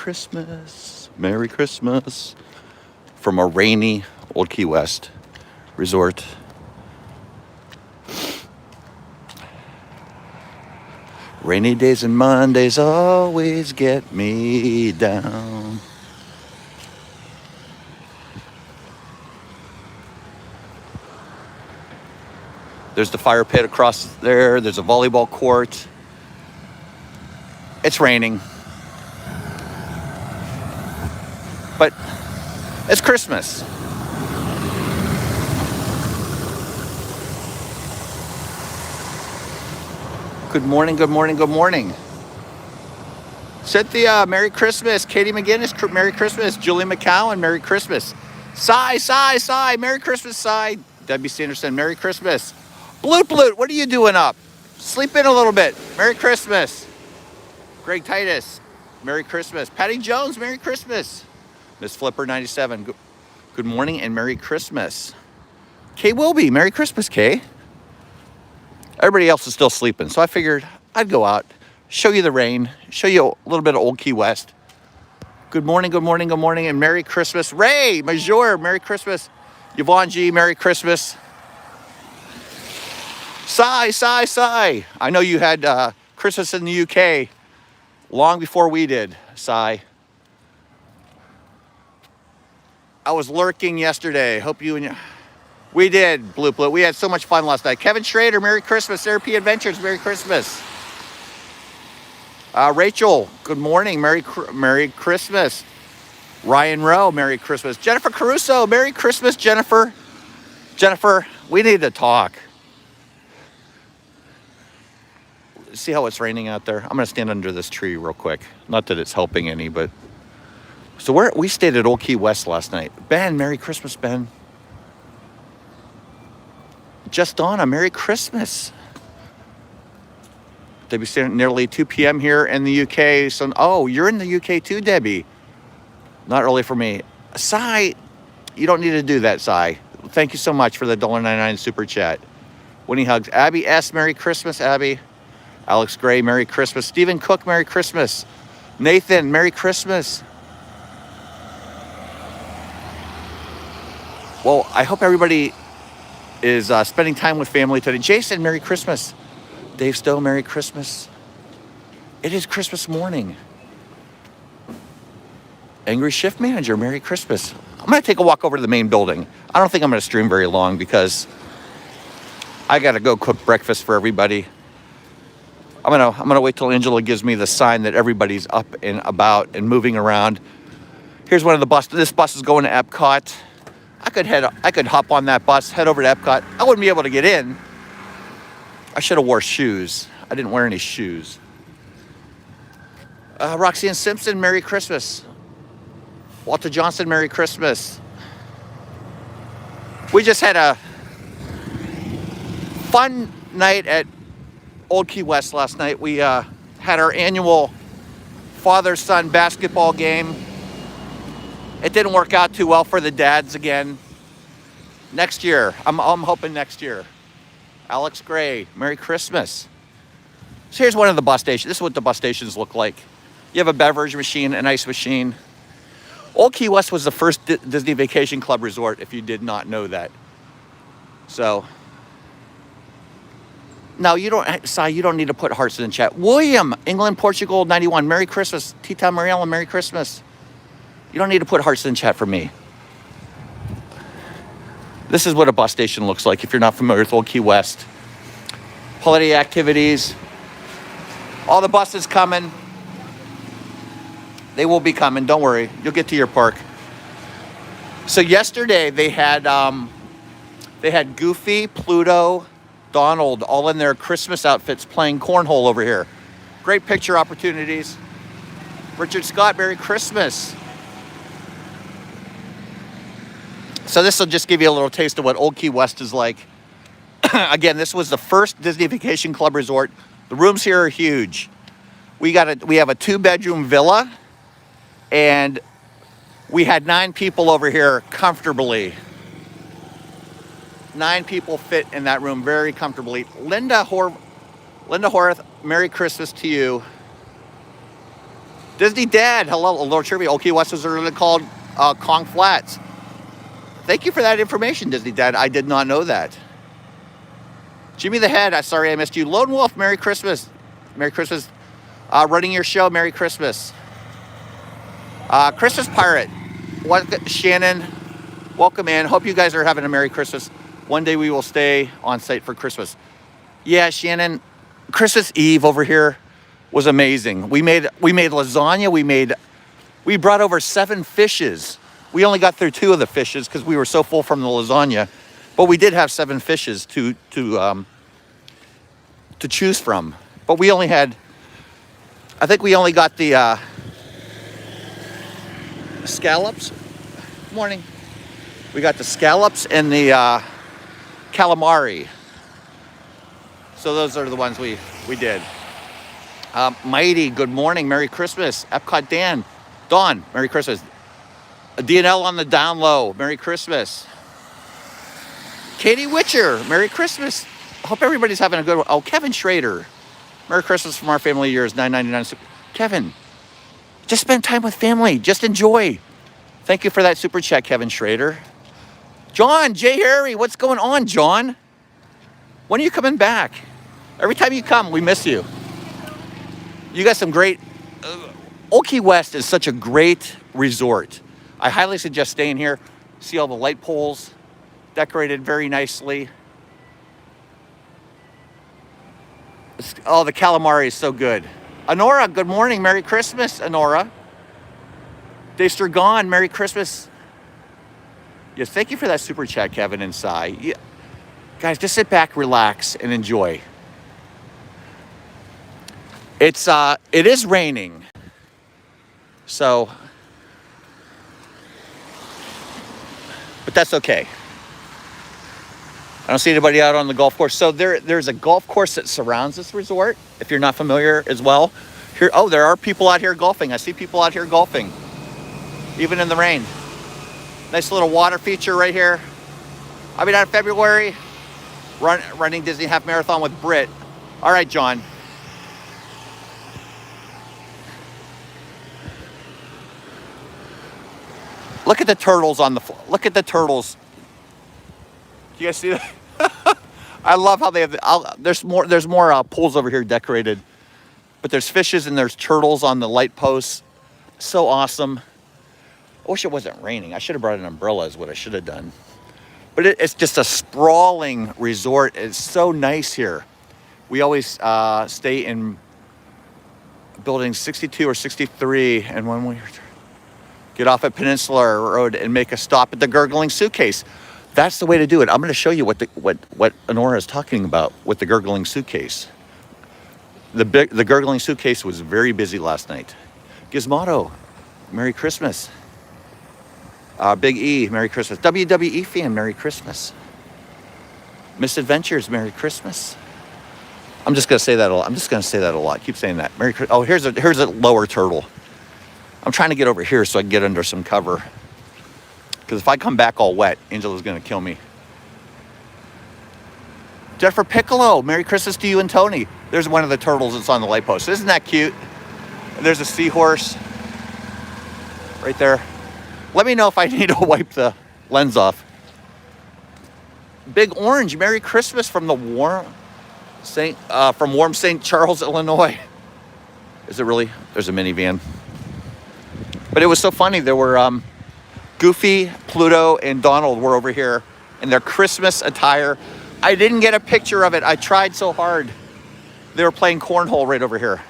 Christmas, Merry Christmas from a rainy Old Key West resort. Rainy days and Mondays always get me down. There's the fire pit across there. There's a volleyball court. It's raining. But it's Christmas. Good morning, good morning, good morning. Cynthia, Merry Christmas. Katie McGinnis, Merry Christmas. Julie McCowan, Merry Christmas. Cy, Merry Christmas, Cy. Debbie Sanderson, Merry Christmas. Bloot, what are you doing up? Sleep in a little bit. Merry Christmas. Greg Titus, Merry Christmas. Patty Jones, Merry Christmas. Miss Flipper 97, good morning and Merry Christmas. Kay Wilby, Merry Christmas, Kay. Everybody else is still sleeping, so I figured I'd go out, show you the rain, show you a little bit of Old Key West. Good morning, and Merry Christmas. Ray Major, Merry Christmas. Yvonne G, Merry Christmas. Cy. I know you had Christmas in the UK long before we did, Cy. I was lurking yesterday. Hope you and you... We did, Bloop. We had so much fun last night. Kevin Schrader, Merry Christmas. Therapy Adventures, Merry Christmas. Rachel, good morning. Merry Christmas. Ryan Rowe, Merry Christmas. Jennifer Caruso, Merry Christmas, Jennifer. Jennifer, we need to talk. See how it's raining out there? I'm going to stand under this tree real quick. Not that it's helping any, but... So we stayed at Old Key West last night. Ben, Merry Christmas, Ben. Just Donna, Merry Christmas. Debbie standing nearly 2 p.m. here in the UK. So, you're in the UK too, Debbie. Not early for me. Cy, you don't need to do that, Cy. Thank you so much for the $1.99 super chat. Winnie Hugs. Abby S, Merry Christmas, Abby. Alex Gray, Merry Christmas. Stephen Cook, Merry Christmas. Nathan, Merry Christmas. Well, I hope everybody is spending time with family today. Jason, Merry Christmas. Dave Stowe, Merry Christmas. It is Christmas morning. Angry Shift Manager, Merry Christmas. I'm going to take a walk over to the main building. I don't think I'm going to stream very long because I got to go cook breakfast for everybody. I'm gonna wait till Angela gives me the sign that everybody's up and about and moving around. Here's one of the buses. This bus is going to Epcot. I could hop on that bus, head over to Epcot. I wouldn't be able to get in. I should have wore shoes. I didn't wear any shoes. Roxanne Simpson, Merry Christmas. Walter Johnson, Merry Christmas. We just had a fun night at Old Key West last night. We had our annual father-son basketball game. It didn't work out too well for the dads again. Next year, I'm hoping next year. Alex Gray, Merry Christmas. So here's one of the bus stations. This is what the bus stations look like. You have a beverage machine, an ice machine. Old Key West was the first Disney Vacation Club resort, if you did not know that. So, no, you don't need to put hearts in the chat. William, England, Portugal, 91, Merry Christmas. Tita Mariella, Merry Christmas. You don't need to put hearts in the chat for me. This is what a bus station looks like if you're not familiar with Old Key West. Holiday activities. All the buses coming. They will be coming, don't worry. You'll get to your park. So yesterday they had Goofy, Pluto, Donald all in their Christmas outfits playing cornhole over here. Great picture opportunities. Richard Scott, Merry Christmas. So this will just give you a little taste of what Old Key West is like. Again, this was the first Disney Vacation Club resort. The rooms here are huge. We have a 2-bedroom villa, and we had 9 people over here comfortably. 9 people fit in that room very comfortably. Linda Horvath, Merry Christmas to you. Disney Dad, hello, a little trivia. Old Key West was originally called Kong Flats. Thank you for that information, Disney Dad. I did not know that. Jimmy the Head, sorry I missed you. Lone Wolf, Merry Christmas. Merry Christmas. Running your show, Merry Christmas. Christmas Pirate, Shannon, welcome in. Hope you guys are having a Merry Christmas. One day we will stay on site for Christmas. Yeah, Shannon, Christmas Eve over here was amazing. We made lasagna. We brought over 7 fishes. We only got through 2 of the fishes because we were so full from the lasagna, but we did have 7 fishes to choose from. But we only had, I think we only got the scallops. Morning. We got the scallops and the calamari. So those are the ones we did. Mighty, good morning, Merry Christmas. Epcot Dawn, Merry Christmas. DNL on the down low, Merry Christmas. Katie Witcher, Merry Christmas. Hope everybody's having a good one. Oh, Kevin Schrader, Merry Christmas from our family years, $9.99. Kevin, just spend time with family. Just enjoy. Thank you for that super chat, Kevin Schrader. John, J. Harry, what's going on, John? When are you coming back? Every time you come, we miss you. You got some great... Old Key West is such a great resort. I highly suggest staying here. See all the light poles decorated very nicely. Oh, the calamari is so good. Honora, good morning. Merry Christmas, Honora. Daster Gone, Merry Christmas. Yes, thank you for that super chat, Kevin and Sai. Yeah. Guys, just sit back, relax, and enjoy. It is raining. So, but that's okay. I don't see anybody out on the golf course. So there's a golf course that surrounds this resort, if you're not familiar as well. Here, oh, there are people out here golfing. I see people out here golfing, even in the rain. Nice little water feature right here. I'll be down in February, running Disney Half Marathon with Britt. All right, John. Look at the turtles on the floor. Look at the turtles. Do you guys see that? I love how they have. There's more pools over here decorated, but there's fishes and there's turtles on the light posts. So awesome. I wish it wasn't raining. I should have brought an umbrella. Is what I should have done. But it's just a sprawling resort. It's so nice here. We always stay in building 62 or 63, and when we get off at Peninsula Road and make a stop at the Gurgling Suitcase. That's the way to do it. I'm going to show you what Honora is talking about with the Gurgling Suitcase. The Gurgling Suitcase was very busy last night. Gizmodo, Merry Christmas. Big E, Merry Christmas. WWE fan, Merry Christmas. Misadventures, Merry Christmas. I'm just going to say that a lot. I'm just going to say that a lot. Keep saying that. Merry Christmas. Oh, here's a lower turtle. I'm trying to get over here so I can get under some cover. Because if I come back all wet, Angela's going to kill me. Jennifer Piccolo, Merry Christmas to you and Tony. There's one of the turtles that's on the light post. Isn't that cute? And there's a seahorse right there. Let me know if I need to wipe the lens off. Big Orange, Merry Christmas from the warm St. Charles, Illinois. Is it really? There's a minivan. But it was so funny. There were Goofy, Pluto, and Donald were over here in their Christmas attire. I didn't get a picture of it. I tried so hard. They were playing cornhole right over here.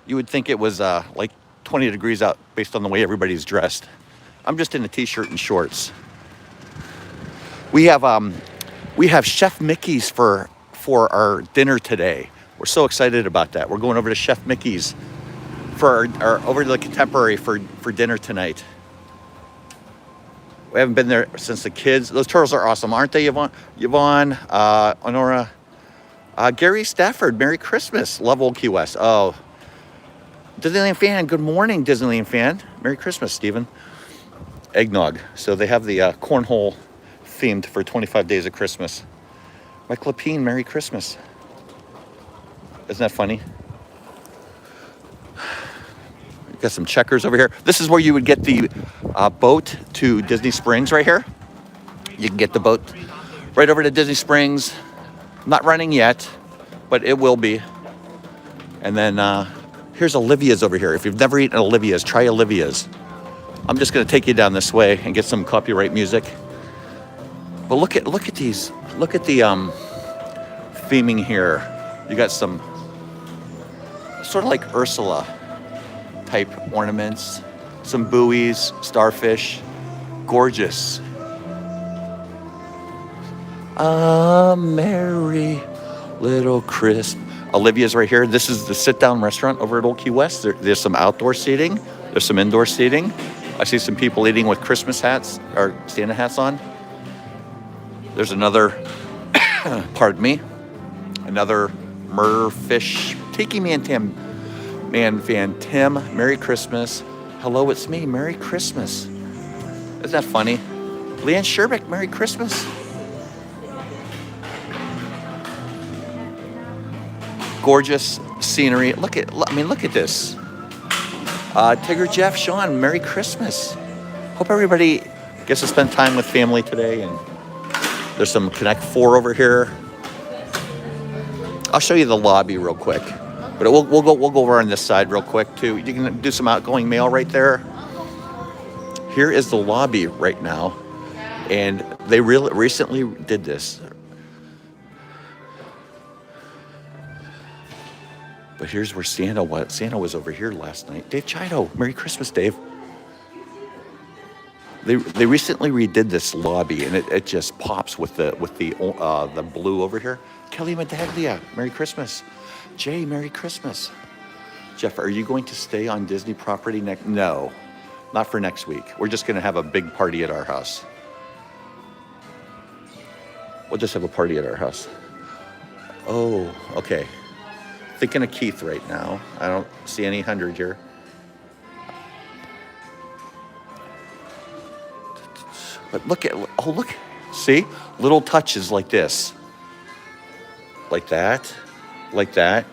You would think it was like 20 degrees out based on the way everybody's dressed. I'm just in a t-shirt and shorts. We have Chef Mickey's for our dinner today. We're so excited about that. We're going over to Chef Mickey's for our over to the Contemporary for dinner tonight. We haven't been there since the kids. Those turtles are awesome, aren't they, Yvonne, Honora, Gary Stafford, Merry Christmas. Love Old Key West. Oh, Disneyland fan, good morning, Disneyland fan. Merry Christmas, Stephen. Eggnog. So they have the cornhole themed for 25 days of Christmas. Mike Lapine, Merry Christmas. Isn't that funny? Got some checkers over here. This is where you would get the boat to Disney Springs right here. You can get the boat right over to Disney Springs. Not running yet, but it will be. And then here's Olivia's over here. If you've never eaten Olivia's, try Olivia's. I'm just gonna take you down this way and get some copyright music. But look at these. Look at the theming here. You got some sort of like Ursula type ornaments, some buoys, starfish, gorgeous. Merry little Christmas. Olivia's right here. This is the sit-down restaurant over at Old Key West. There's some outdoor seating. There's some indoor seating. I see some people eating with Christmas hats or Santa hats on. There's another, pardon me, another murder fish. Tiki Man Tim. Man Van Tim, Merry Christmas. Hello, it's me, Merry Christmas. Isn't that funny? Leanne Sherbeck, Merry Christmas. Gorgeous scenery. Look at this. Tigger, Jeff, Sean, Merry Christmas. Hope everybody gets to spend time with family today. And there's some Connect 4 over here. I'll show you the lobby real quick. But we'll go over on this side real quick too. You can do some outgoing mail right there. Here is the lobby right now, and they recently did this. But here's where Santa was. Santa was over here last night. Dave Chido, Merry Christmas, Dave. They recently redid this lobby, and it just pops with the blue over here. Kelly Medaglia, Merry Christmas. Jay, Merry Christmas. Jeff, are you going to stay on Disney property next? No, not for next week. We're just going to have a big party at our house. We'll just have a party at our house. Oh, okay. Thinking of Keith right now. I don't see any 100 here. But look, see? Little touches like this. Like that. Like that.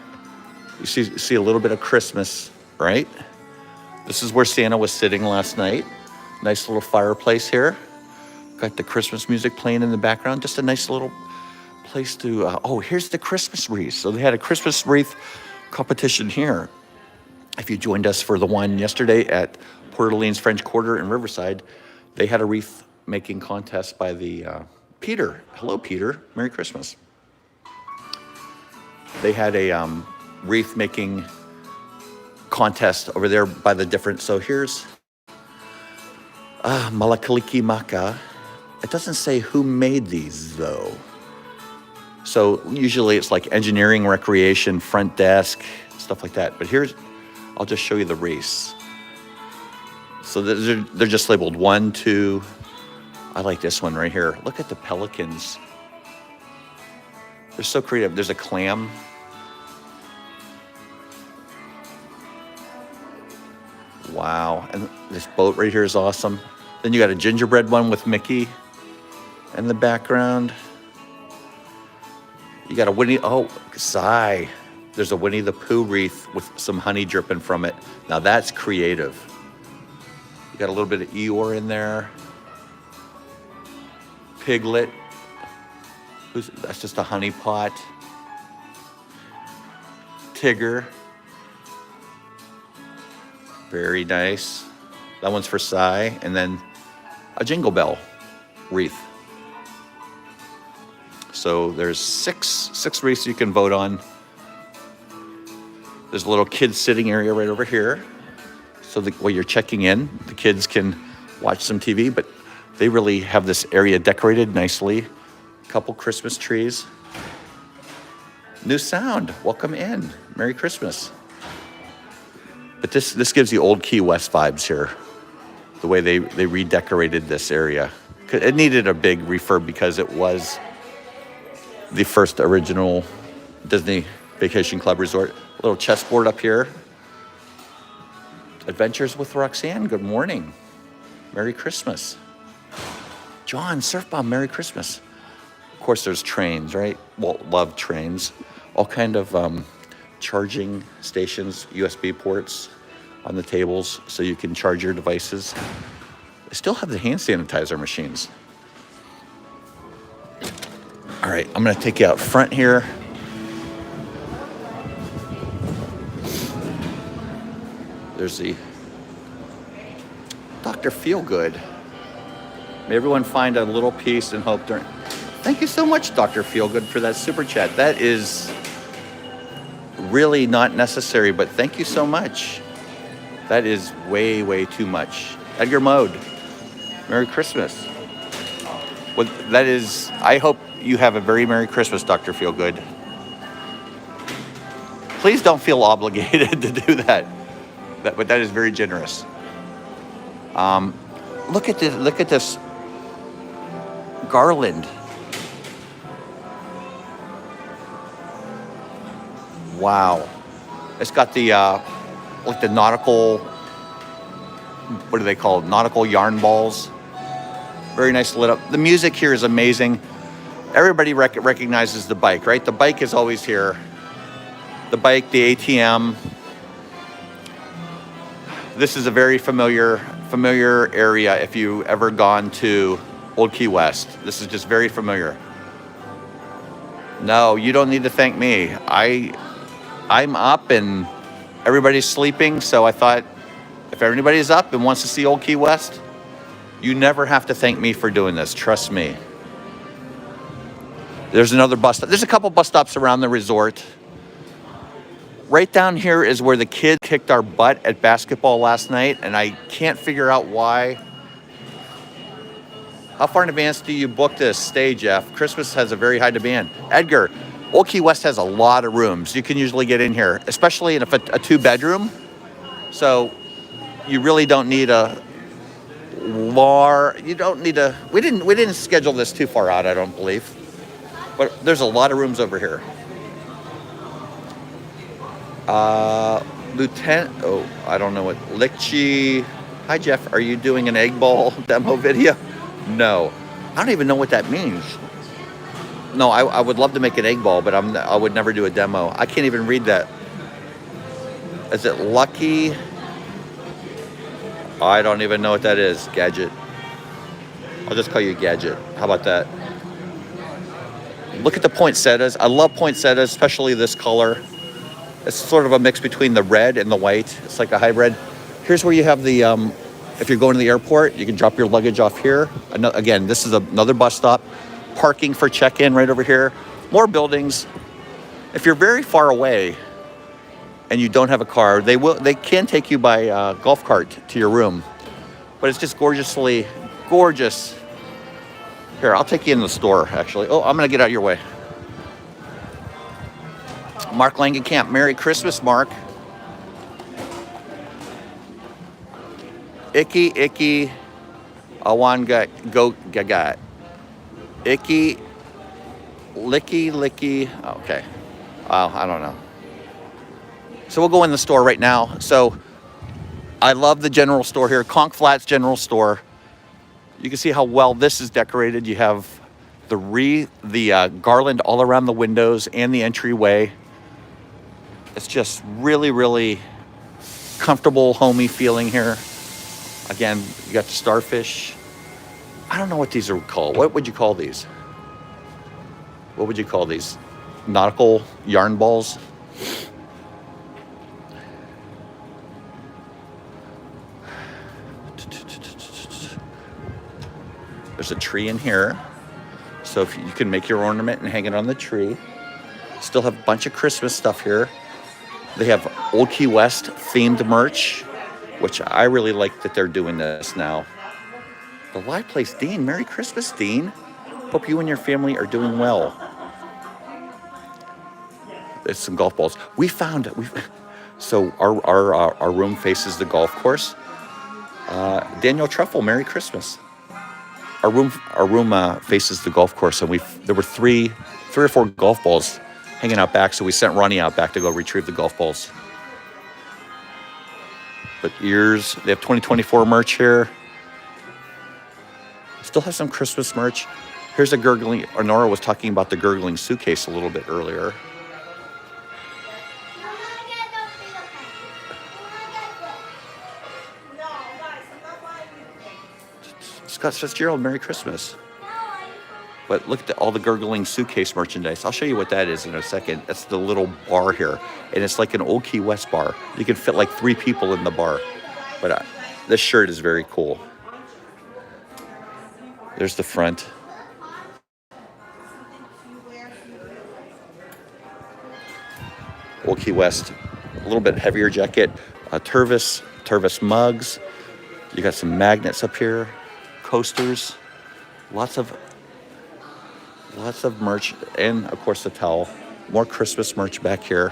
You see a little bit of Christmas, right? This is where Santa was sitting last night. Nice little fireplace here. Got the Christmas music playing in the background. Just a nice little place to, oh, here's the Christmas wreath. So they had a Christmas wreath competition here. If you joined us for the one yesterday at Port Orleans French Quarter in Riverside, they had a wreath making contest by the Peter. Hello, Peter. Merry Christmas. They had a wreath making contest over there by the different. So here's Malakaliki Maka. It doesn't say who made these though. So usually it's like engineering, recreation, front desk, stuff like that. But I'll just show you the wreaths. So they're just labeled 1, 2. I like this one right here. Look at the pelicans. They're so creative. There's a clam. Wow. And this boat right here is awesome. Then you got a gingerbread one with Mickey in the background. You got a Winnie, sigh. There's a Winnie the Pooh wreath with some honey dripping from it. Now that's creative. You got a little bit of Eeyore in there. Piglet. That's just a honey pot. Tigger. Very nice. That one's for Cy. And then a Jingle Bell wreath. So there's six wreaths you can vote on. There's a little kids sitting area right over here. So while you're checking in, the kids can watch some TV, but they really have this area decorated nicely. A couple Christmas trees. New sound, welcome in. Merry Christmas. But this gives you Old Key West vibes here. The way they redecorated this area. It needed a big refurb because it was the first original Disney Vacation Club resort. A little chessboard up here. Adventures with Roxanne, good morning. Merry Christmas. John, Surf Bomb, Merry Christmas. Of course, there's trains, right? Well, love trains. All kind of charging stations, USB ports. on the tables so you can charge your devices. They still have the hand sanitizer machines. All right, I'm gonna take you out front here. There's the Dr. Feelgood. May everyone find a little peace and hope during. Thank you so much, Dr. Feelgood, for that super chat. That is really not necessary, but thank you so much. That is way, way too much. Edgar Mode, Merry Christmas. Well, that is, I hope you have a very Merry Christmas, Dr. Feelgood. Please don't feel obligated to do that. But that is very generous. Look at this garland. Wow. It's got the like the nautical, what do they call it? Nautical yarn balls. Very nice lit up. The music here is amazing. Everybody recognizes the bike, right? The bike is always here. The bike, the ATM. This is a very familiar area if you ever gone to Old Key West. This is just very familiar. No, you don't need to thank me. I'm up and everybody's sleeping, so I thought if everybody's up and wants to see Old Key West, you never have to thank me for doing this. Trust me. There's another bus stop. There's a couple bus stops around the resort. Right down here is where the kids kicked our butt at basketball last night, and I can't figure out why. How far in advance do you book this stay, Jeff? Christmas has a very high demand. Edgar, Old Key West has a lot of rooms. You can usually get in here, especially in a 2-bedroom. So you really don't need we didn't schedule this too far out, I don't believe. But there's a lot of rooms over here. Lieutenant, I don't know what, Lichie. Hi, Jeff, are you doing an egg ball demo video? No, I don't even know what that means. No, I would love to make an egg ball, but I would never do a demo. I can't even read that. Is it Lucky? I don't even know what that is. Gadget. I'll just call you Gadget. How about that? Look at the poinsettias. I love poinsettias, especially this color. It's sort of a mix between the red and the white. It's like a hybrid. Here's where you have the, if you're going to the airport, you can drop your luggage off here. Again, this is another bus stop. Parking for check-in right over here. More buildings. If you're very far away and you don't have a car, they can take you by golf cart to your room. But it's just gorgeously gorgeous. Here, I'll take you in the store, actually. Oh, I'm gonna get out of your way. Mark Langenkamp, Merry Christmas, Mark. Icky, awan go gagat. Icky, licky. Okay. I don't know. So we'll go in the store right now. So I love the general store here, Conch Flats General Store. You can see how well this is decorated. You have the garland all around the windows and the entryway. It's just really, really comfortable, homey feeling here. Again, you got the starfish. I don't know what these are called. What would you call these? What would you call these? Nautical yarn balls? There's a tree in here. So if you can make your ornament and hang it on the tree. Still have a bunch of Christmas stuff here. They have Old Key West themed merch, which I really like that they're doing this now. The Live Place, Dean. Merry Christmas, Dean. Hope you and your family are doing well. There's some golf balls. So our room faces the golf course. Daniel Truffle, Merry Christmas. Our room faces the golf course, and there were three or four golf balls hanging out back, so we sent Ronnie out back to go retrieve the golf balls. But ears, they have 2024 merch here. Still have some Christmas merch. Here's a gurgling, Nora was talking about the gurgling suitcase a little bit earlier. Scott Fitzgerald, Merry Christmas. But look at all the gurgling suitcase merchandise. I'll show you what that is in a second. That's the little bar here. And it's like an old Key West bar. You can fit like 3 people in the bar. But this shirt is very cool. There's the front. Old Key West. A little bit heavier jacket. Tervis mugs. You got some magnets up here. Coasters. Lots of merch, and of course the towel. More Christmas merch back here.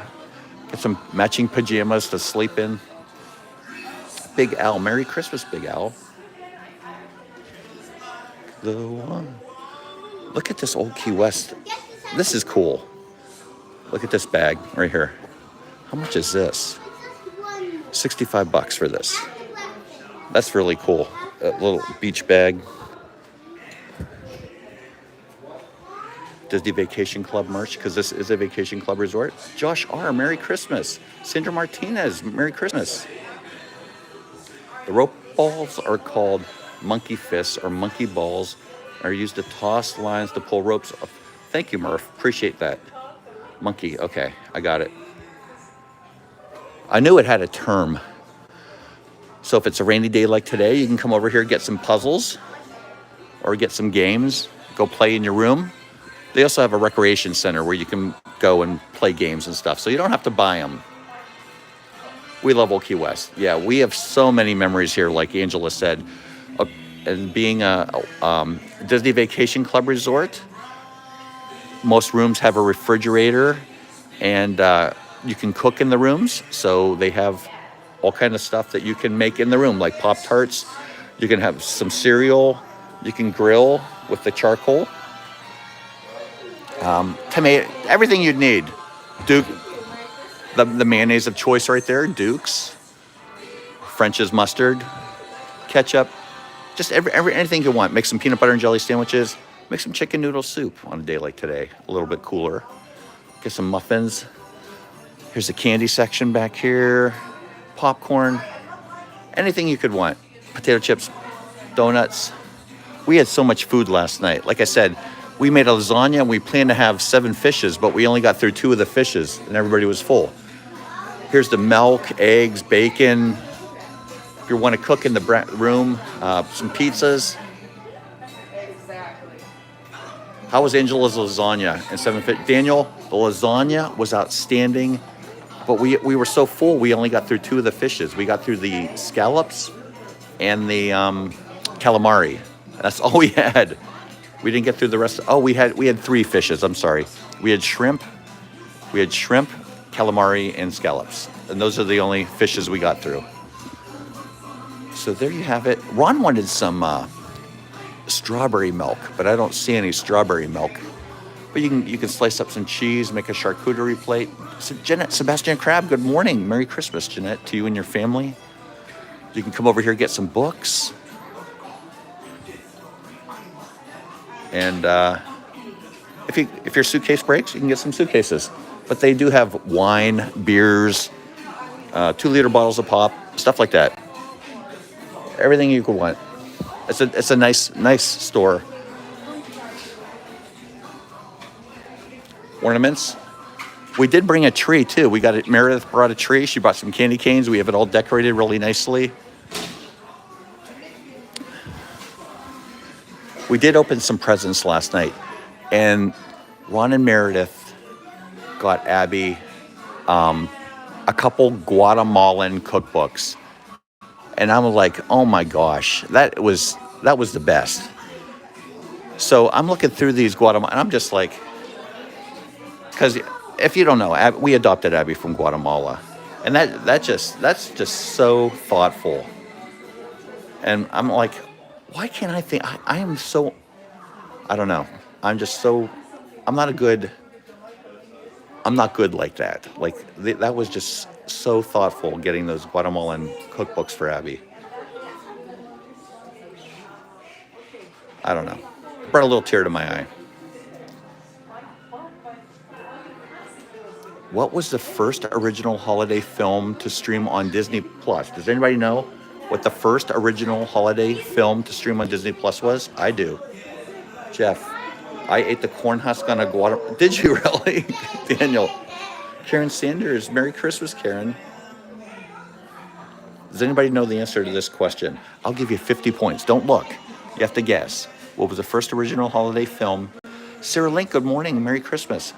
Get some matching pajamas to sleep in. Big Al, Merry Christmas, Big Al. The one. Look at this old Key West. This is cool. Look at this bag right here. How much is this? $65 for this. That's really cool. A little beach bag. Disney Vacation Club merch, because this is a vacation club resort. Josh R., Merry Christmas. Sandra Martinez, Merry Christmas. The rope balls are called monkey fists or monkey balls, are used to toss lines to pull ropes. Thank you, Murph. Appreciate that. Monkey. Okay, I got it. I knew it had a term. So if it's a rainy day like today, you can come over here, get some puzzles or get some games, go play in your room. They also have a recreation center where you can go and play games and stuff, so you don't have to buy them. We love Old Key West. Yeah, we have so many memories here, like Angela said. And being a Disney Vacation Club resort, most rooms have a refrigerator, and you can cook in the rooms. So they have all kind of stuff that you can make in the room, like Pop-Tarts. You can have some cereal. You can grill with the charcoal. Tomato, everything you'd need. Duke, the mayonnaise of choice right there, Duke's, French's mustard, ketchup, just anything you want. Make some peanut butter and jelly sandwiches, make some chicken noodle soup on a day like today, a little bit cooler. Get some muffins. Here's the candy section back here, popcorn, anything you could want. Potato chips, donuts. We had so much food last night. Like I said, we made a lasagna and we planned to have 7 fishes, but we only got through 2 of the fishes and everybody was full. Here's the milk, eggs, bacon. If you want to cook in the room, some pizzas. How was Angela's lasagna and 7 fish? Daniel, the lasagna was outstanding, but we were so full we only got through 2 of the fishes. We got through the scallops and the calamari. That's all we had. We didn't get through the rest. We had 3 fishes. I'm sorry. We had shrimp, calamari, and scallops, and those are the only fishes we got through. So there you have it. Ron wanted some strawberry milk, but I don't see any strawberry milk. But you can slice up some cheese, make a charcuterie plate. So Sebastian Crab, good morning. Merry Christmas, Jeanette, to you and your family. You can come over here and get some books. And if your suitcase breaks, you can get some suitcases. But they do have wine, beers, 2-liter bottles of pop, stuff like that. Everything you could want. It's a nice store. Ornaments. We did bring a tree too. Meredith brought a tree. She brought some candy canes. We have it all decorated really nicely. We did open some presents last night, and Ron and Meredith got Abby a couple Guatemalan cookbooks, and I'm like, oh my gosh, that was the best. So I'm looking through these Guatemalan, and I'm just like, because if you don't know, we adopted Abby from Guatemala, and that's just so thoughtful, and I'm like, why can't I think? I am so, I don't know. I'm not good like that. Like, that was just so thoughtful, getting those Guatemalan cookbooks for Abby. I don't know. Brought a little tear to my eye. What was the first original holiday film to stream on Disney Plus? Does anybody know what the first original holiday film to stream on Disney Plus was? I do. Jeff, I ate the corn husk on a Guatemala. Did you really? Daniel. Karen Sanders, Merry Christmas, Karen. Does anybody know the answer to this question? I'll give you 50 points. Don't look. You have to guess. What was the first original holiday film? Sarah Link, good morning. Merry Christmas.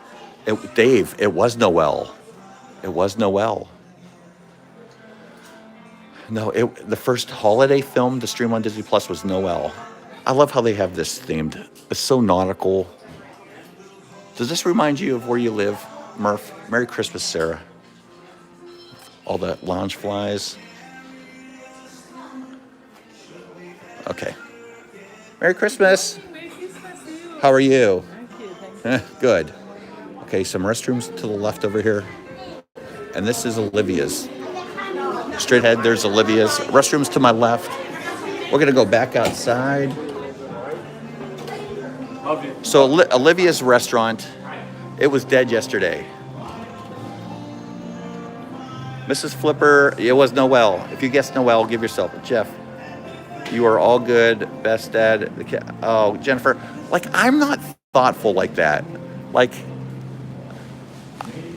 Dave, it was Noel. It was Noel. No, the first holiday film to stream on Disney Plus was Noel. I love how they have this themed. It's so nautical. Does this remind you of where you live, Murph? Merry Christmas, Sarah. All the lounge flies. Okay. Merry Christmas. Merry Christmas to you. How are you? Thank you. Thank you. Good. Okay, some restrooms to the left over here. And this is Olivia's. Straight ahead, there's Olivia's. Restrooms to my left. We're going to go back outside. So Olivia's restaurant, it was dead yesterday. Mrs. Flipper, it was Noel. If you guessed Noel, give yourself a Jeff. You are all good. Best dad. Oh, Jennifer. Like, I'm not thoughtful like that. Like,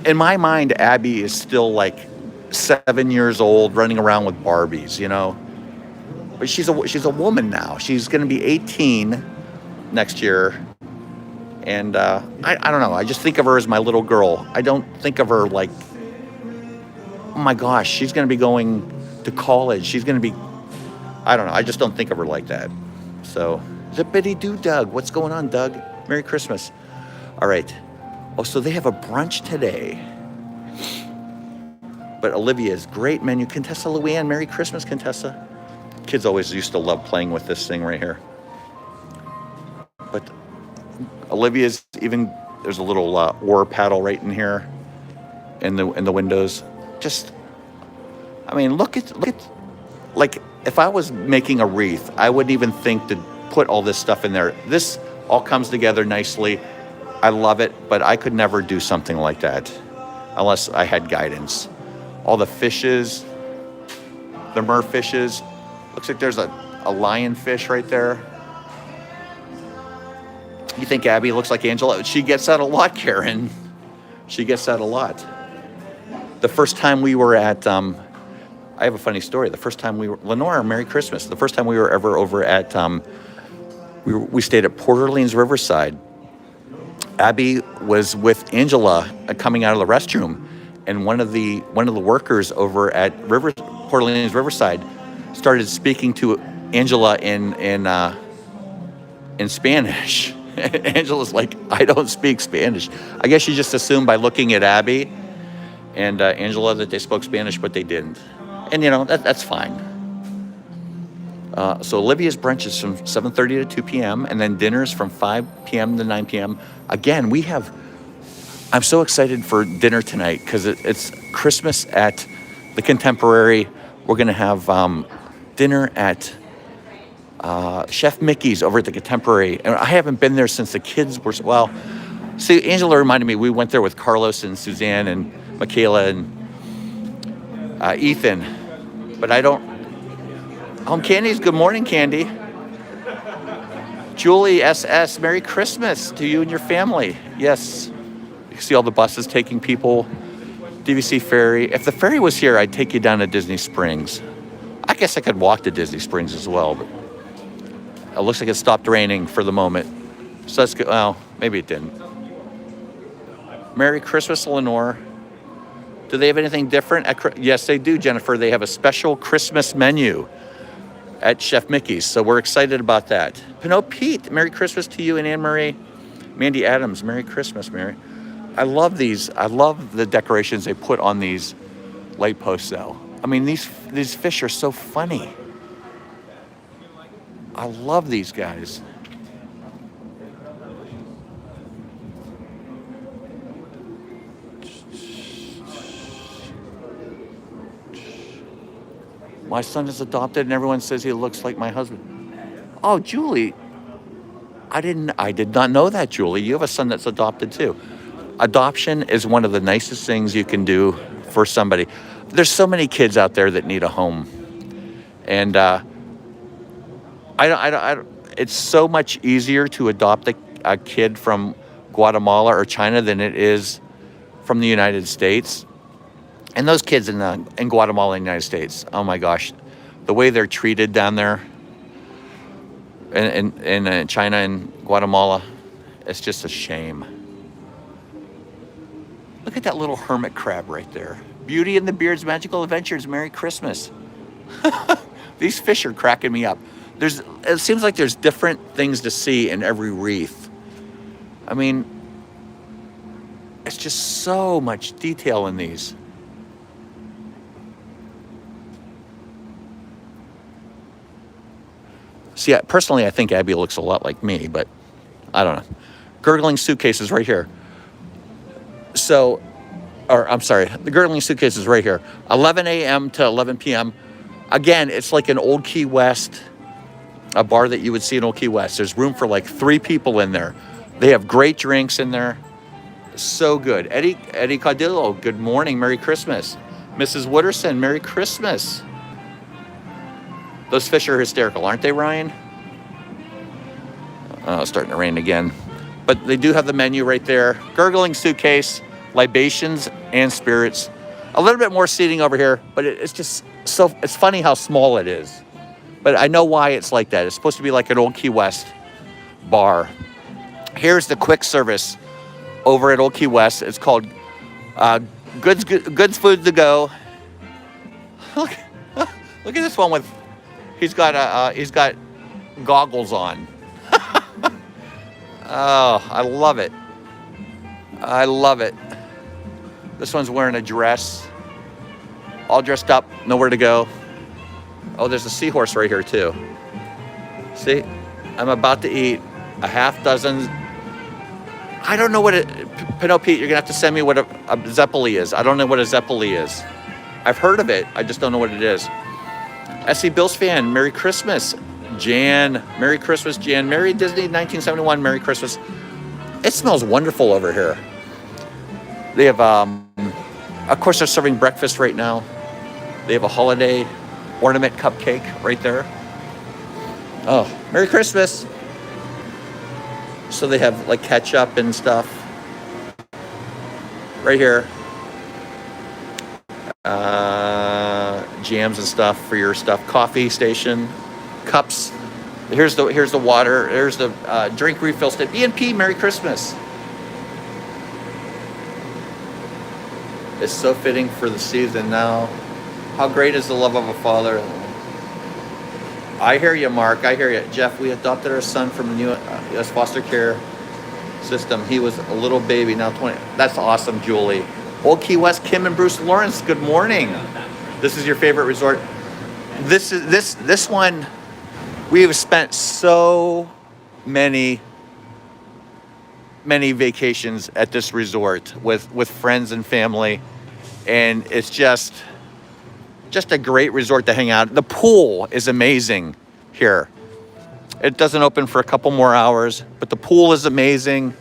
in my mind, Abby is still like 7 years old running around with Barbies, you know? But she's a woman now. She's going to be 18 next year. And I don't know. I just think of her as my little girl. I don't think of her like, oh my gosh, she's going to be going to college. She's going to be, I don't know. I just don't think of her like that. So, zippity-doo, Doug. What's going on, Doug? Merry Christmas. All right. Oh, so they have a brunch today. But Olivia's great menu. Contessa Luann, Merry Christmas, Contessa. Kids always used to love playing with this thing right here. But Olivia's even, there's a little oar paddle right in here in the windows. Just, I mean, look at, like, if I was making a wreath, I wouldn't even think to put all this stuff in there. This all comes together nicely. I love it, but I could never do something like that unless I had guidance. All the fishes, the merfishes. Looks like there's a lionfish right there. You think Abby looks like Angela? She gets that a lot, Karen. She gets that a lot. The first time we were at, I have a funny story. The first time we were, Lenore, Merry Christmas. The first time we were ever over at, we stayed at Port Orleans Riverside. Abby was with Angela coming out of the restroom, and one of the workers over at Port Orleans Riverside started speaking to Angela in Spanish. Angela's like, I don't speak Spanish. I guess she just assumed by looking at Abby and Angela that they spoke Spanish, but they didn't. And you know, that's fine. So Olivia's brunch is from 7:30 to 2 p.m. and then dinner's from 5 p.m. to 9 p.m. Again, I'm so excited for dinner tonight because it's Christmas at the Contemporary. We're going to have dinner at Chef Mickey's over at the Contemporary. And I haven't been there since the kids were, well, see, Angela reminded me, we went there with Carlos and Suzanne and Michaela and Ethan. But I don't, Candy's, good morning, Candy. Julie SS, Merry Christmas to you and your family. Yes, you can see all the buses taking people. DVC Ferry. If the ferry was here, I'd take you down to Disney Springs. I guess I could walk to Disney Springs as well, but it looks like it stopped raining for the moment. So that's good. Well, maybe it didn't. Merry Christmas, Lenore. Do they have anything different? Yes, they do, Jennifer. They have a special Christmas menu at Chef Mickey's, so we're excited about that. Pinot Pete, Merry Christmas to you and Anne-Marie. Mandy Adams, Merry Christmas, Mary. I love these. I love the decorations they put on these light posts, though. I mean, these fish are so funny. I love these guys. My son is adopted and everyone says he looks like my husband. Oh, Julie. I did not know that, Julie. You have a son that's adopted too. Adoption is one of the nicest things you can do for somebody. There's so many kids out there that need a home. And I don't, it's so much easier to adopt a kid from Guatemala or China than it is from the United States. And those kids in Guatemala and the United States, oh my gosh, the way they're treated down there in China and Guatemala, it's just a shame. Look at that little hermit crab right there. Beauty and the Beard's Magical Adventures. Merry Christmas. These fish are cracking me up. It seems like there's different things to see in every reef. I mean, it's just so much detail in these. See, personally, I think Abby looks a lot like me, but I don't know. Gurgling suitcases right here. So, I'm sorry, the Gurgling suitcase is right here. 11 a.m. to 11 p.m. Again, it's like an Old Key West, a bar that you would see in Old Key West. There's room for like 3 people in there. They have great drinks in there. So good. Eddie Caudillo, good morning, Merry Christmas. Mrs. Wooderson, Merry Christmas. Those fish are hysterical, aren't they, Ryan? Oh, it's starting to rain again. But they do have the menu right there. Gurgling suitcase, libations and spirits. A little bit more seating over here, but it's just so, it's funny how small it is. But I know why it's like that. It's supposed to be like an Old Key West bar. Here's the quick service over at Old Key West. It's called Goods Food to Go. Look at this one with, he's got goggles on. Oh, I love it. I love it. This one's wearing a dress, all dressed up, nowhere to go. Oh, there's a seahorse right here too. See, I'm about to eat a half dozen. I don't know what Pinot Pete, you're gonna have to send me what a Zeppeli is. I don't know what a Zeppeli is. I've heard of it, I just don't know what it is. SC Bills fan, Merry Christmas. Jan, Merry Christmas, Jan. Merry Disney 1971, Merry Christmas. It smells wonderful over here. They have, of course, they're serving breakfast right now. They have a holiday ornament cupcake right there. Oh, Merry Christmas. So they have like ketchup and stuff right here. Jams and stuff for your stuff. Coffee station, cups. Here's the water. Here's the drink refill station. B&P, Merry Christmas. It's so fitting for the season now. How great is the love of a father? I hear you, Mark. I hear you. Jeff, we adopted our son from the U.S. foster care system. He was a little baby, now 20. That's awesome, Julie. Old Key West, Kim and Bruce Lawrence, good morning. This is your favorite resort. This one, we have spent so many vacations at this resort with friends and family, and it's just a great resort to hang out. The pool is amazing here. It doesn't open for a couple more hours, but the pool is amazing.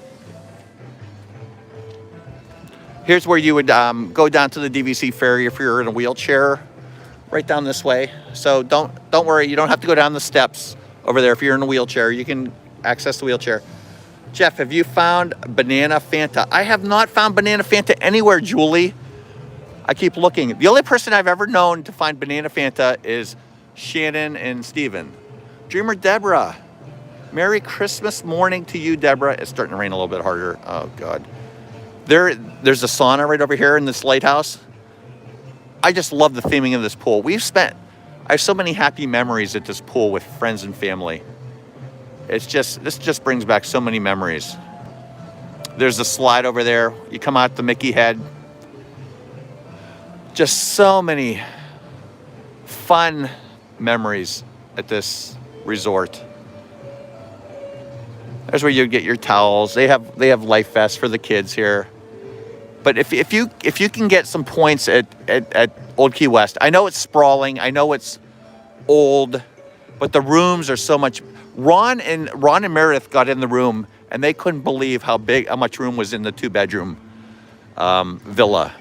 Here's where you would go down to the DVC ferry if you're in a wheelchair, right down this way. So don't worry, you don't have to go down the steps over there. If you're in a wheelchair, you can access the wheelchair. Jeff, have you found Banana Fanta? I have not found Banana Fanta anywhere, Julie. I keep looking. The only person I've ever known to find Banana Fanta is Shannon and Steven. Dreamer Deborah, Merry Christmas morning to you, Deborah. It's starting to rain a little bit harder. Oh, God. There's a sauna right over here in this lighthouse. I just love the theming of this pool. I have so many happy memories at this pool with friends and family. This just brings back so many memories. There's a slide over there. You come out the Mickey head. Just so many fun memories at this resort. There's where you get your towels. They have life vests for the kids here. But if you can get some points at Old Key West, I know it's sprawling, I know it's old, but the rooms are so much. Ron and Meredith got in the room and they couldn't believe how much room was in the 2-bedroom villa.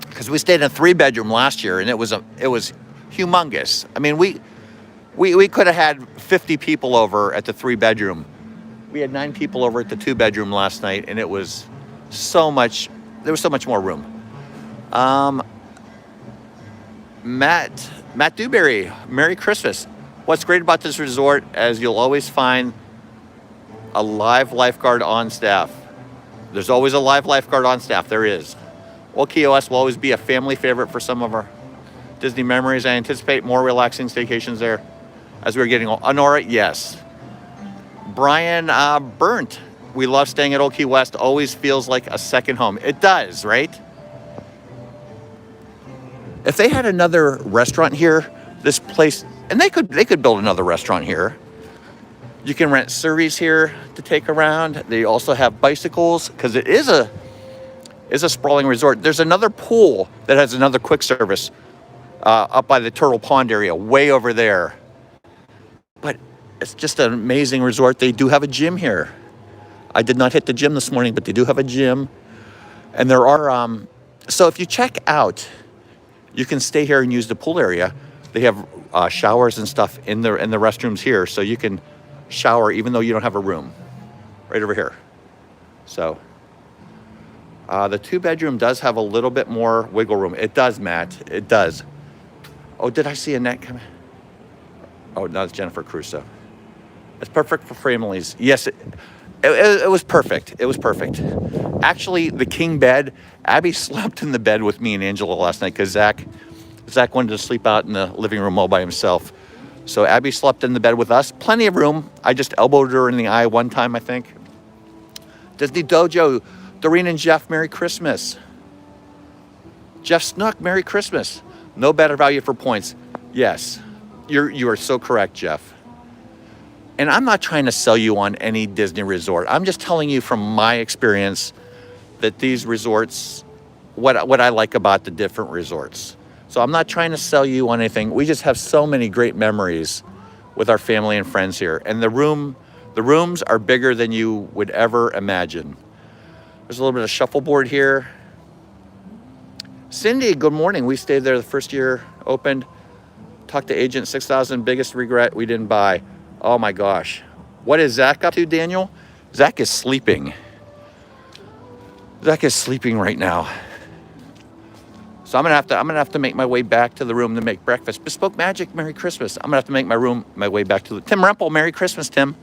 Because we stayed in a 3-bedroom last year and it was humongous. I mean, we could have had 50 people over at the 3-bedroom. We had 9 people over at the 2-bedroom last night, and it was so much. There was so much more room. Matt Dewberry, Merry Christmas. What's great about this resort is you'll always find a live lifeguard on staff. There's always a live lifeguard on staff. There is. Old Key West will always be a family favorite for some of our Disney memories. I anticipate more relaxing staycations there as we're getting old. Honora, yes. Brian Burnt. We love staying at Old Key West. Always feels like a second home. It does, right? If they had another restaurant here, this place, and they could build another restaurant here. You can rent surveys here to take around. They also have bicycles because it is a sprawling resort. There's another pool that has another quick service up by the Turtle Pond area, way over there. But it's just an amazing resort. They do have a gym here. I did not hit the gym this morning, but they do have a gym. And there are, so if you check out, you can stay here and use the pool area. They have showers and stuff in the restrooms here, so you can shower even though you don't have a room. Right over here. So the 2-bedroom does have a little bit more wiggle room. It does, Matt. It does. Oh, did I see Annette come in? Oh, no, it's Jennifer Crusoe. It's perfect for families. Yes, it was perfect. It was perfect. Actually, the king bed, Abby slept in the bed with me and Angela last night because Zach wanted to sleep out in the living room all by himself. So Abby slept in the bed with us. Plenty of room. I just elbowed her in the eye one time, I think. Disney Dojo, Doreen and Jeff, Merry Christmas. Jeff Snook, Merry Christmas. No better value for points. Yes, you are so correct, Jeff. And I'm not trying to sell you on any Disney resort. I'm just telling you from my experience that these resorts, what I like about the different resorts. So I'm not trying to sell you on anything. We just have so many great memories with our family and friends here. And the rooms are bigger than you would ever imagine. There's a little bit of shuffleboard here. Cindy, good morning. We stayed there the first year opened. Talked to agent, 6,000, biggest regret we didn't buy. Oh my gosh. What is Zach up to, Daniel? Zach is sleeping. Zach is sleeping right now. So I'm gonna have to make my way back to the room to make breakfast. Bespoke Magic, Merry Christmas. I'm gonna have to make my way back to the Tim Rempel, Merry Christmas, Tim.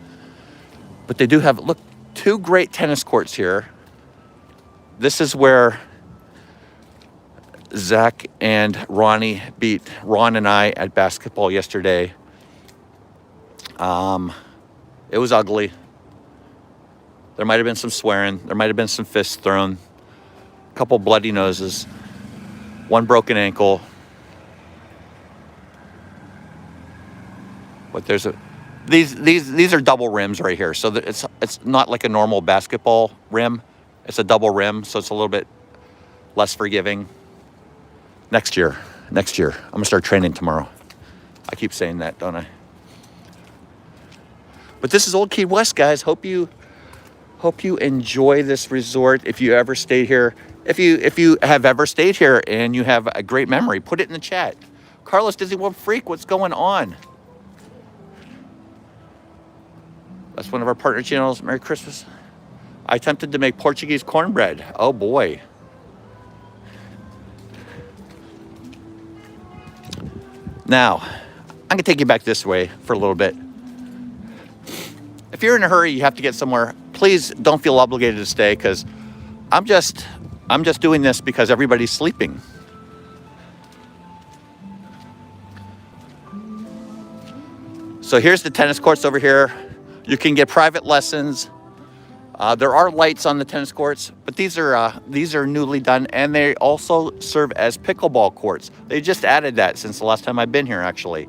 But they do have, look, 2 great tennis courts here. This is where Zach and Ronnie beat Ron and I at basketball yesterday. It was ugly. There might have been some swearing. There might have been some fists thrown. A couple bloody noses. 1 broken ankle. But there's these are double rims right here. So it's not like a normal basketball rim. It's a double rim, so it's a little bit less forgiving. Next year. I'm gonna start training tomorrow. I keep saying that, don't I? But this is Old Key West, guys. Hope you enjoy this resort. If you ever stayed here, if you have ever stayed here and you have a great memory, put it in the chat. Carlos Disney World Freak, what's going on? That's one of our partner channels. Merry Christmas. I attempted to make Portuguese cornbread. Oh boy. Now, I'm gonna take you back this way for a little bit. If you're in a hurry, you have to get somewhere, please don't feel obligated to stay because I'm just doing this because everybody's sleeping. So here's the tennis courts over here. You can get private lessons. There are lights on the tennis courts, but these are newly done, and they also serve as pickleball courts. They just added that since the last time I've been here, actually.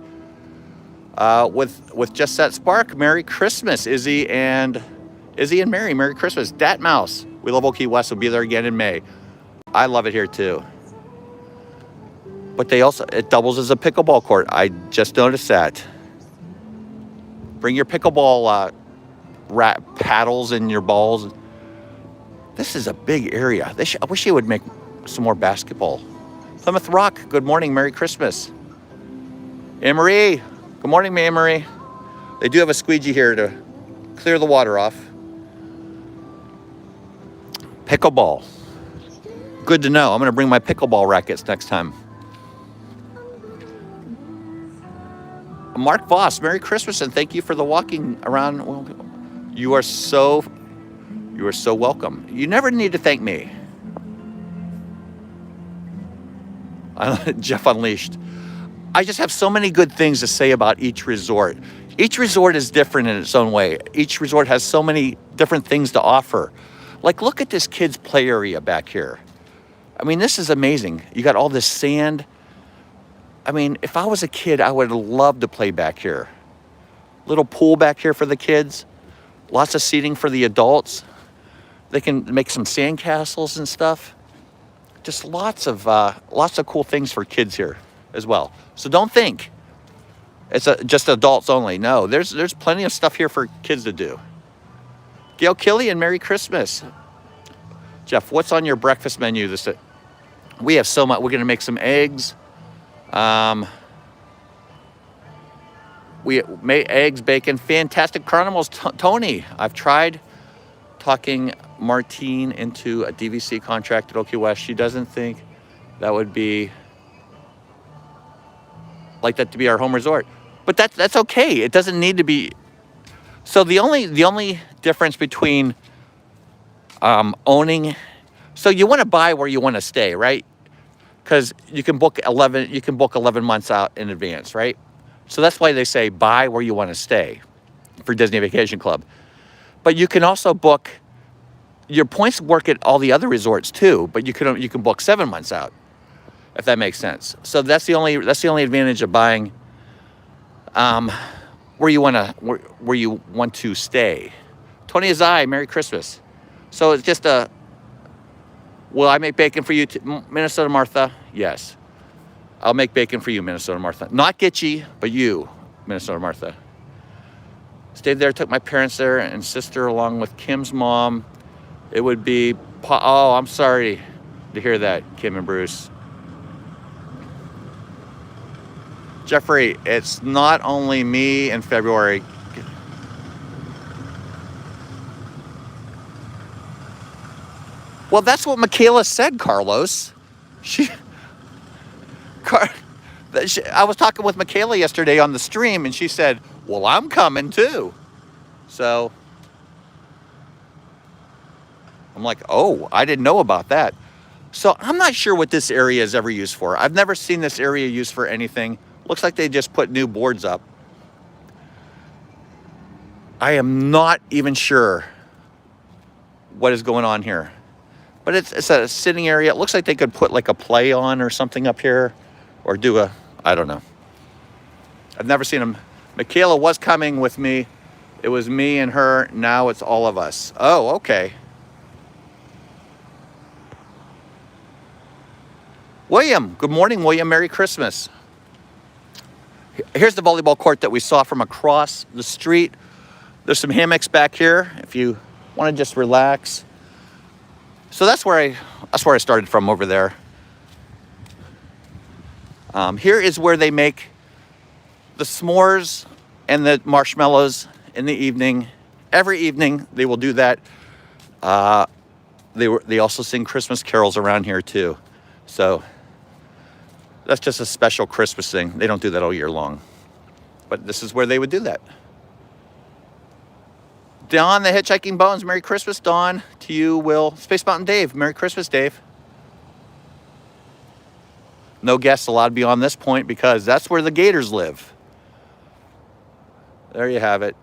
With Just Set Spark, Merry Christmas, Izzy and Mary. Merry Christmas. Dat Mouse. We love Old Key West. We'll be there again in May. I love it here too. But it doubles as a pickleball court. I just noticed that. Bring your pickleball paddles and your balls. This is a big area. I wish they would make some more basketball. Plymouth Rock, good morning, Merry Christmas. Anne-Marie. Good morning, Anne-Marie. They do have a squeegee here to clear the water off. Pickleball. Good to know. I'm going to bring my pickleball rackets next time. Mark Voss, Merry Christmas and thank you for the walking around. Well, you are so welcome. You never need to thank me. Jeff Unleashed. I just have so many good things to say about each resort. Each resort is different in its own way. Each resort has so many different things to offer. Like, look at this kids' play area back here. I mean, this is amazing. You got all this sand. I mean, if I was a kid, I would love to play back here. Little pool back here for the kids. Lots of seating for the adults. They can make some sand castles and stuff. Just lots of cool things for kids here as well. So don't think it's just adults only. No, there's plenty of stuff here for kids to do. Gail Killian, Merry Christmas. Jeff, what's on your breakfast menu? We have so much. We're going to make some eggs. We made eggs, bacon, fantastic carnivals. Tony, I've tried talking Martine into a DVC contract at Oak West. She doesn't think that would be like that to be our home resort, but that's okay. It doesn't need to be. So the only difference between owning, so you want to buy where you want to stay, right? Because you can book 11 months out in advance, right? So that's why they say buy where you want to stay for Disney Vacation Club. But you can also book, your points work at all the other resorts too, but you can book 7 months out, if that makes sense. So that's the only advantage of buying where you want to stay. Tony Azai, Merry Christmas. So it's just will I make bacon for you, Minnesota Martha? Yes. I'll make bacon for you, Minnesota Martha. Not Gitchy, but you, Minnesota Martha. Stayed there, took my parents there and sister along with Kim's mom. It would be, oh, I'm sorry to hear that, Kim and Bruce. Jeffrey, it's not only me in February. Well, that's what Michaela said, Carlos. I was talking with Michaela yesterday on the stream, and she said, well, I'm coming too. So I'm like, oh, I didn't know about that. So I'm not sure what this area is ever used for. I've never seen this area used for anything. Looks like they just put new boards up. I am not even sure what is going on here. But it's a sitting area. It looks like they could put like a play on or something up here. Or do I don't know. I've never seen them. Michaela was coming with me. It was me and her. Now it's all of us. Oh, okay. William, good morning, William. Merry Christmas. Here's the volleyball court that we saw from across the street. There's some hammocks back here if you want to just relax. So that's where I started from, over there. Here is where they make the s'mores and the marshmallows in the evening. Every evening they will do that. They also sing Christmas carols around here too. So that's just a special Christmas thing. They don't do that all year long. But this is where they would do that. Don, the Hitchhiking Bones, Merry Christmas, Don. To you, Will. Space Mountain Dave, Merry Christmas, Dave. No guests allowed beyond this point because that's where the gators live. There you have it.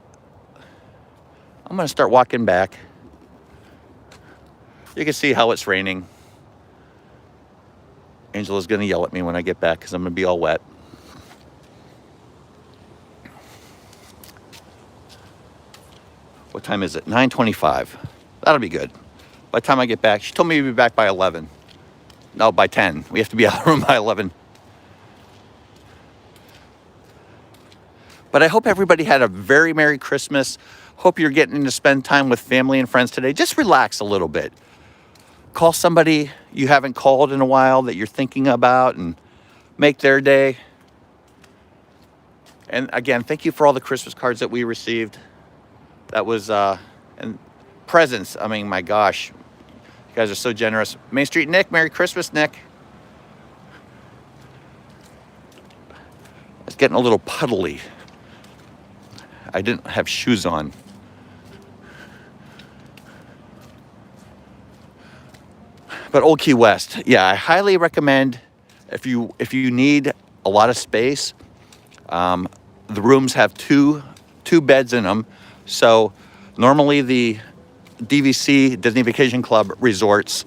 I'm going to start walking back. You can see how it's raining. Angela's going to yell at me when I get back because I'm going to be all wet. What time is it? 9:25. That'll be good. By the time I get back, she told me to be back by 11. No, by 10. We have to be out of the room by 11. But I hope everybody had a very Merry Christmas. Hope you're getting to spend time with family and friends today. Just relax a little bit. Call somebody you haven't called in a while that you're thinking about and make their day. And again, thank you for all the Christmas cards that we received. That was, and presents. I mean, my gosh, you guys are so generous. Main Street Nick, Merry Christmas, Nick. It's getting a little puddly. I didn't have shoes on. But Old Key West, yeah, I highly recommend if you need a lot of space. The rooms have two beds in them. So normally the DVC, Disney Vacation Club resorts,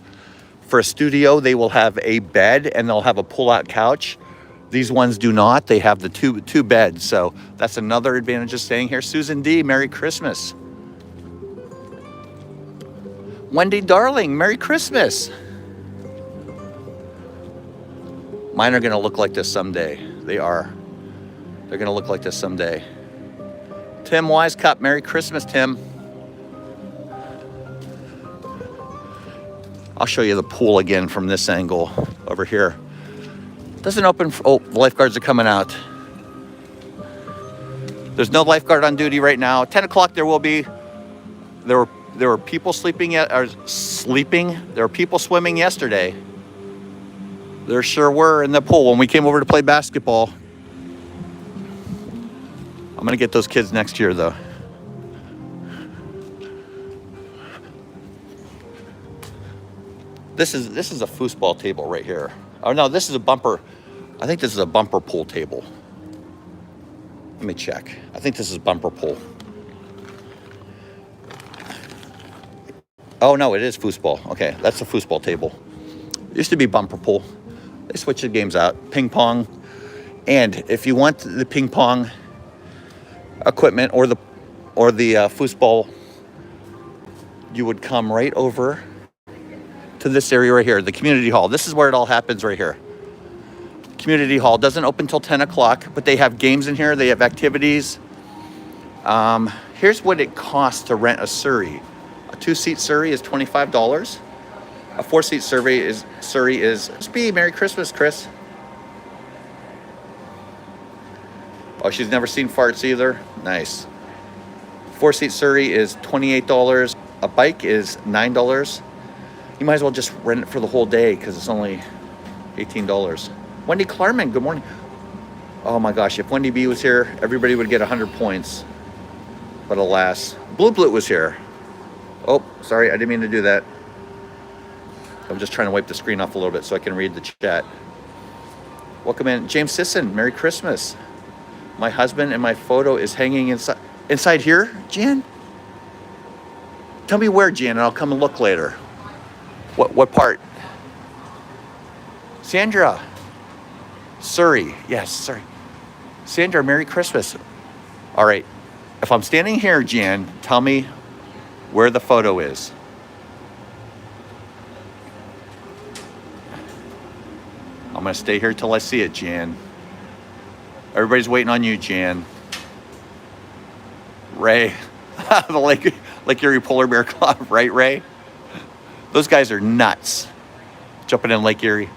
for a studio, they will have a bed and they'll have a pull-out couch. These ones do not. They have the two beds. So that's another advantage of staying here. Susan D, Merry Christmas. Wendy Darling, Merry Christmas. Mine are gonna look like this someday. They are. They're gonna look like this someday. Tim Wisecup, Merry Christmas, Tim. I'll show you the pool again from this angle over here. Doesn't open, oh, the lifeguards are coming out. There's no lifeguard on duty right now. 10 o'clock there will be. There were people sleeping. There were people swimming yesterday. There sure were in the pool when we came over to play basketball. I'm gonna get those kids next year though. This is a foosball table right here. Oh no, this is a bumper. I think this is a bumper pool table. Let me check. I think this is bumper pool. Oh no, it is foosball. Okay, that's a foosball table. It used to be bumper pool. They switched the games out. Ping pong. And if you want the ping pong equipment or the foosball, you would come right over to this area right here, the community hall. This is where it all happens right here. Community hall doesn't open till 10 o'clock, but they have games in here. They have activities. Here's what it costs to rent a Surrey. A 2-seat Surrey is $25. A 4-seat Surrey is Speed. Merry Christmas, Chris. Oh, she's never seen farts either. Nice. 4-seat Surrey is $28. A bike is $9. You might as well just rent it for the whole day because it's only $18. Wendy Klarman, good morning. Oh my gosh, if Wendy B was here, everybody would get 100 points. But alas, Blue Blue was here. Oh, sorry, I didn't mean to do that. I'm just trying to wipe the screen off a little bit so I can read the chat. Welcome in. James Sisson, Merry Christmas. My husband and my photo is hanging inside here, Jan? Tell me where, Jan, and I'll come and look later. What part? Sandra. Surrey. Yes, sorry. Sandra, Merry Christmas. All right. If I'm standing here, Jan, tell me where the photo is. I'm going to stay here till I see it, Jan. Everybody's waiting on you, Jan. Ray. The Lake Erie Polar Bear Club, right, Ray? Those guys are nuts. Jumping in Lake Erie.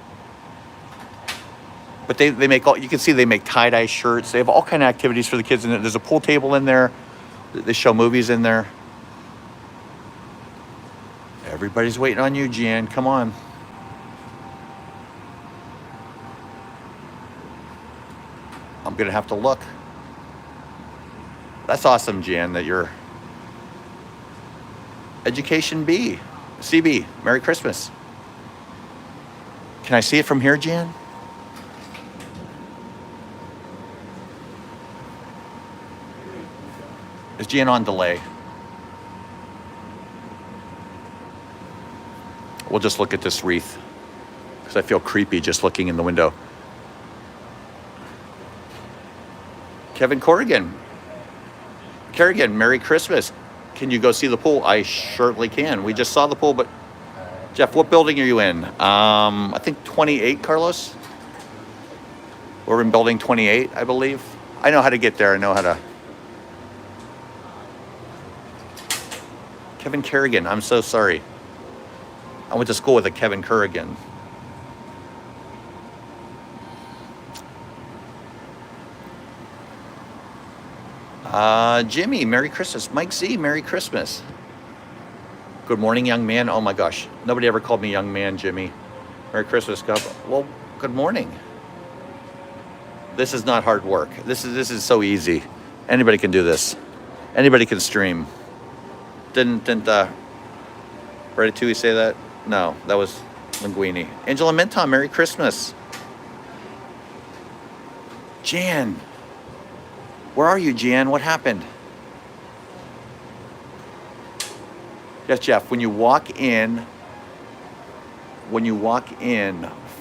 But they make all, you can see they make tie-dye shirts. They have all kind of activities for the kids in it. There's a pool table in there. They show movies in there. Everybody's waiting on you, Jan. Come on. I'm going to have to look. That's awesome, Jan, that you're Education B. CB, Merry Christmas. Can I see it from here, Jan? Is Jan on delay? We'll just look at this wreath because I feel creepy just looking in the window. Kevin Kerrigan, Merry Christmas. Can you go see the pool? I surely can. We just saw the pool, but Jeff, what building are you in? I think 28, Carlos. We're in building 28, I believe. I know how to get there. I know how to. Kevin Kerrigan, I'm so sorry. I went to school with a Kevin Kerrigan. Jimmy, Merry Christmas. Mike Z, Merry Christmas. Good morning, young man. Oh my gosh, nobody ever called me young man, Jimmy. Merry Christmas, God. Well, good morning. This is not hard work. This is so easy. Anybody can do this. Anybody can stream. Didn't Ratatouille say that? No, that was Linguini. Angela Minton, Merry Christmas. Jan, where are you, Jan? What happened? Yes, Jeff, when you walk in,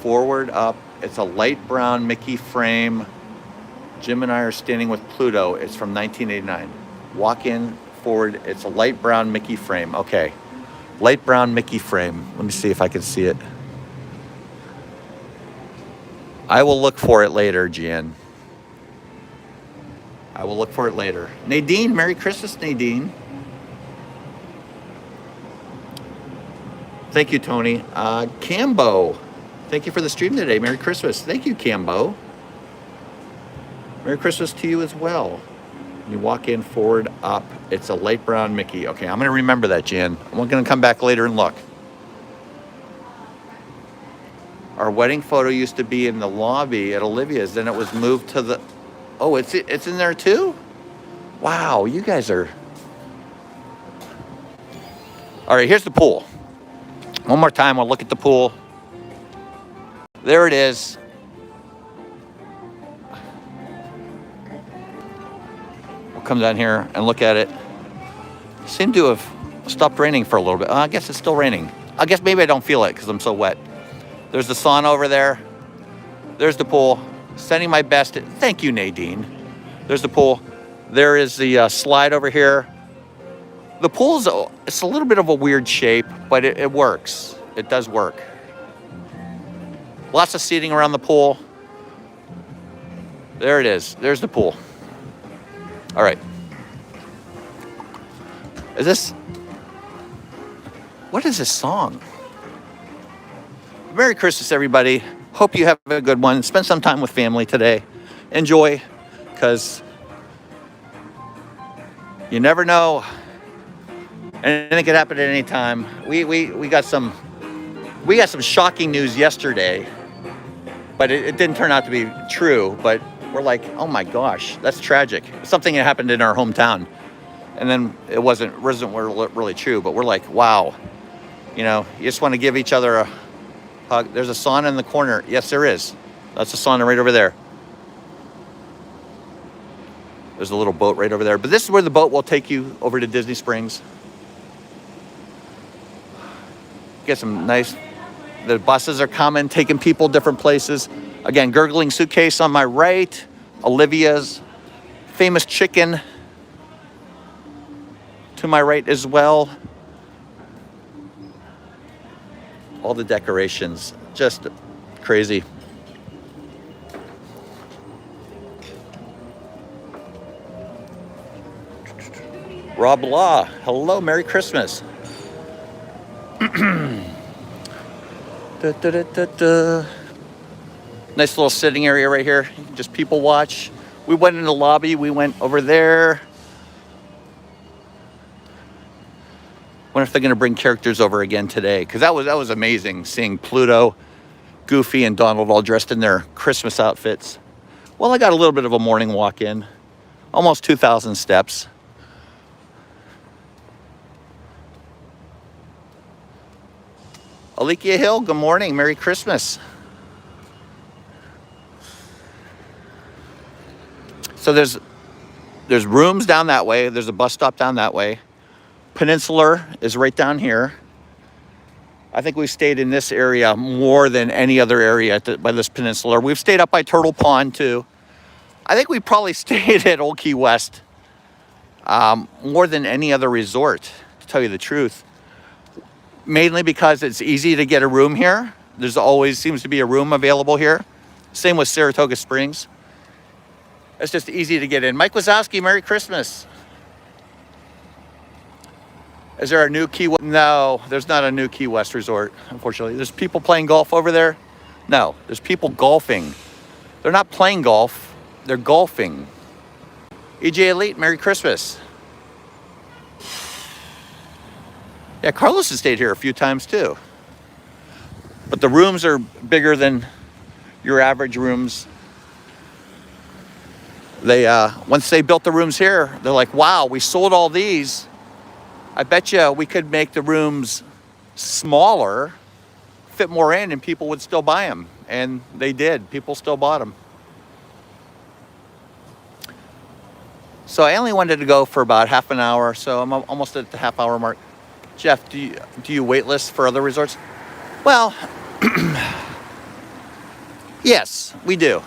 forward up, it's a light brown Mickey frame. Jim and I are standing with Pluto. It's from 1989. Walk in, forward, it's a light brown Mickey frame. Okay, light brown Mickey frame. Let me see if I can see it. I will look for it later, Jan. I will look for it later. Nadine, Merry Christmas, Nadine. Thank you, Tony. Cambo, thank you for the stream today. Merry Christmas. Thank you, Cambo. Merry Christmas to you as well. You walk in, forward, up. It's a light brown Mickey. Okay, I'm going to remember that, Jan. I'm going to come back later and look. Our wedding photo used to be in the lobby at Olivia's. Then it was moved to the... Oh, it's in there too? Wow, you guys are... All right, here's the pool. One more time, we'll look at the pool. There it is. We'll come down here and look at it. Seemed to have stopped raining for a little bit. I guess it's still raining. I guess maybe I don't feel it because I'm so wet. There's the sauna over there. There's the pool. Sending my best. Thank you, Nadine. There's the pool. There is the slide over here. The pool's it's a little bit of a weird shape, but it works. It does work. Lots of seating around the pool. There it is. There's the pool. All right. What is this song? Merry Christmas, everybody. Hope you have a good one. Spend some time with family today. Enjoy, because you never know. Anything could happen at any time. We got some shocking news yesterday, but it didn't turn out to be true. But we're like, oh my gosh, that's tragic. Something that happened in our hometown, and then it wasn't really true. But we're like, wow, you just want to give each other a hug. There's a sauna in the corner. Yes, there is. That's a sauna right over there. There's a little boat right over there. But this is where the boat will take you over to Disney Springs. Get some nice, the buses are coming, taking people different places. Again, Gurgling Suitcase on my right. Olivia's Famous Chicken to my right as well. All the decorations, just crazy. Rob Law, hello, Merry Christmas. Da, da, da, da, da. Nice little sitting area right here. You can just people watch. We went in the lobby. We went over there. Wonder if they're going to bring characters over again today, because that was amazing seeing Pluto, Goofy, and Donald all dressed in their Christmas outfits. Well, I got a little bit of a morning walk in, almost 2,000 steps. Alikia Hill, good morning. Merry Christmas. So there's rooms down that way. There's a bus stop down that way. Peninsular is right down here. I think we've stayed in this area more than any other area by this Peninsular. We've stayed up by Turtle Pond too. I think we probably stayed at Old Key West more than any other resort, to tell you the truth. Mainly because it's easy to get a room here. There's always seems to be a room available here. Same with Saratoga Springs. It's just easy to get in. Mike Wazowski, Merry Christmas. Is there a new Key West? No, there's not a new Key West resort, unfortunately. There's people playing golf over there? No, there's people golfing. They're not playing golf, they're golfing. EJ Elite, Merry Christmas. Yeah, Carlos has stayed here a few times too. But the rooms are bigger than your average rooms. They once they built the rooms here, they're like, wow, we sold all these. I bet you we could make the rooms smaller, fit more in, and people would still buy them. And they did. People still bought them. So I only wanted to go for about half an hour, so I'm almost at the half hour mark. Jeff, do you wait list for other resorts? Well, yes, we do.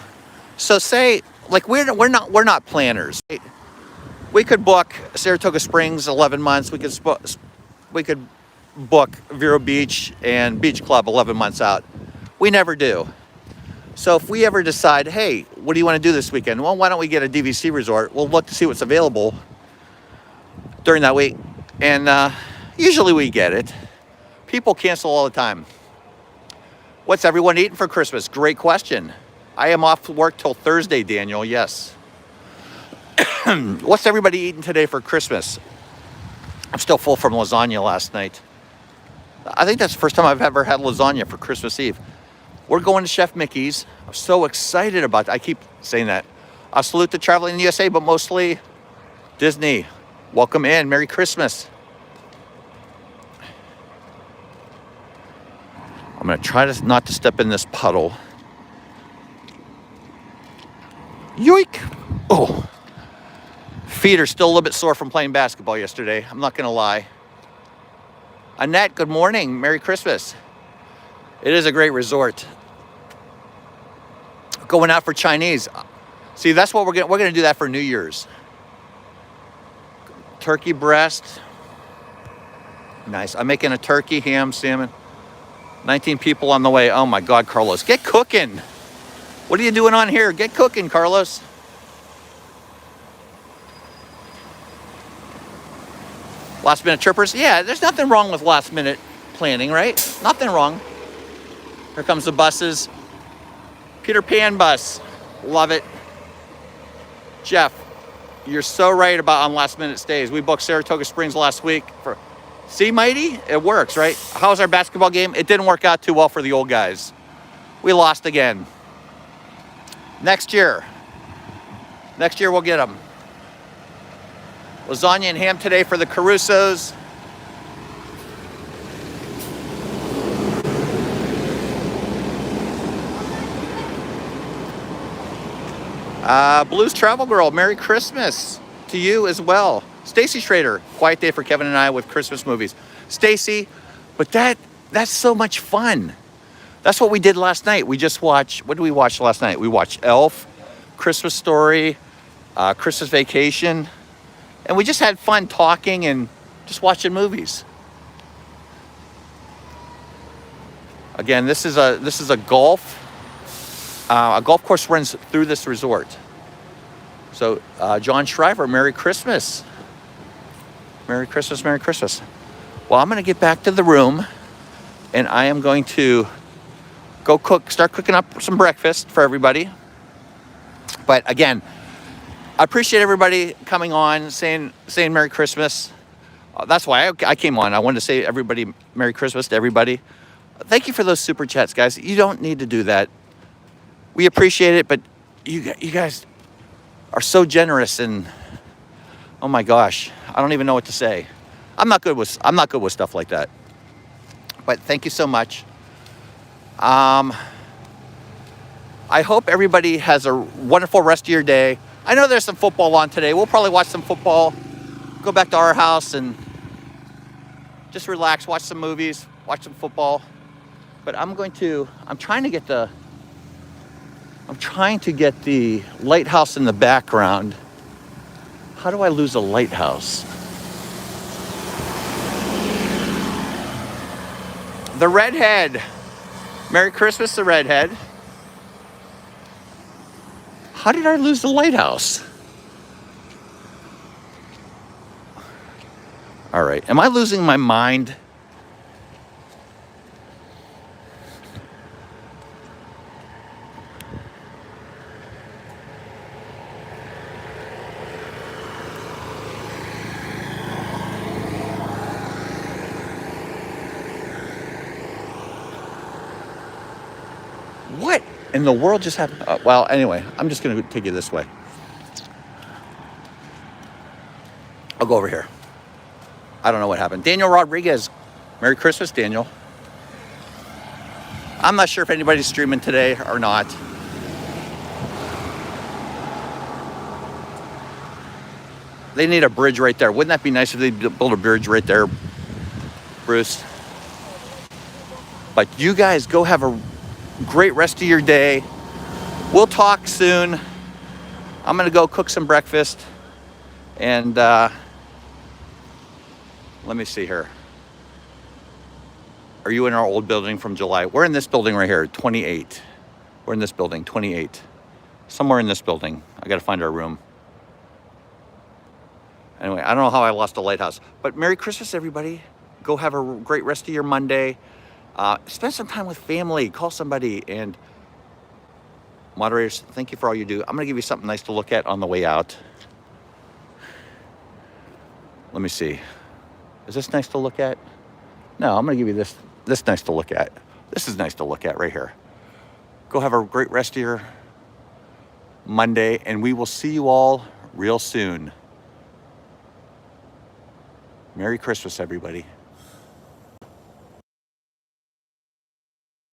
So say, like, we're not planners. We could book Saratoga Springs 11 months. We could book Vero Beach and Beach Club 11 months out. We never do. So if we ever decide, hey, what do you want to do this weekend? Well, why don't we get a DVC resort? We'll look to see what's available during that week. And usually we get it. People cancel all the time. What's everyone eating for Christmas? Great question. I am off work till Thursday, Daniel. Yes. What's everybody eating today for Christmas? I'm still full from lasagna last night. I think that's the first time I've ever had lasagna for Christmas Eve. We're going to Chef Mickey's. I'm so excited about that. I keep saying that. I salute the traveling in the USA, but mostly Disney. Welcome in. Merry Christmas. I'm going to try not to step in this puddle. Yoink. Oh. Feet are still a little bit sore from playing basketball yesterday. I'm not going to lie. Annette, good morning. Merry Christmas. It is a great resort. Going out for Chinese. See, that's what we're going to do that for New Year's. Turkey breast. Nice. I'm making a turkey, ham, salmon. 19 people on the way. Oh my God, Carlos. Get cooking. What are you doing on here? Get cooking, Carlos. Last minute trippers. Yeah, there's nothing wrong with last minute planning, right? Nothing wrong. Here comes the buses. Peter Pan bus. Love it. Jeff, you're so right about on last minute stays. We booked Saratoga Springs last week. See, Mighty? It works, right? How's our basketball game? It didn't work out too well for the old guys. We lost again. Next year we'll get them. Lasagna and ham today for the Carusos. Blues Travel Girl, Merry Christmas to you as well. Stacy Schrader, quiet day for Kevin and I with Christmas movies. Stacy, but that's so much fun. That's what we did last night. We just watched, what did we watch last night? We watched Elf, Christmas Story, Christmas Vacation, and we just had fun talking and just watching movies. Again, this is a golf course runs through this resort. So John Shriver, Merry Christmas. Merry Christmas, Merry Christmas. Well, I'm going to get back to the room and I am going to go start cooking up some breakfast for everybody. But again, I appreciate everybody coming on, saying Merry Christmas. That's why I came on. I wanted to say Merry Christmas to everybody. Thank you for those super chats, guys. You don't need to do that. We appreciate it, but you guys are so generous, and oh my gosh, I don't even know what to say. I'm not good with stuff like that. But thank you so much. I hope everybody has a wonderful rest of your day. I know there's some football on today. We'll probably watch some football, go back to our house and just relax, watch some movies, watch some football. But I'm trying to get the lighthouse in the background. How do I lose a lighthouse? The redhead. Merry Christmas, the redhead. How did I lose the lighthouse? All right, am I losing my mind? What in the world just happened? Well, anyway, I'm just going to take you this way. I'll go over here. I don't know what happened. Daniel Rodriguez. Merry Christmas, Daniel. I'm not sure if anybody's streaming today or not. They need a bridge right there. Wouldn't that be nice if they built a bridge right there, Bruce? But you guys go have a great rest of your day. We'll talk soon. I'm going to go cook some breakfast. And let me see here. Are you in our old building from July? We're in this building right here, 28. We're in this building, 28. Somewhere in this building. I got to find our room. Anyway, I don't know how I lost a lighthouse. But Merry Christmas, everybody. Go have a great rest of your Monday. Spend some time with family. Call somebody. And moderators, thank you for all you do. I'm going to give you something nice to look at on the way out. Let me see. Is this nice to look at? No, I'm going to give you this nice to look at. This is nice to look at right here. Go have a great rest of your Monday, and we will see you all real soon. Merry Christmas, everybody.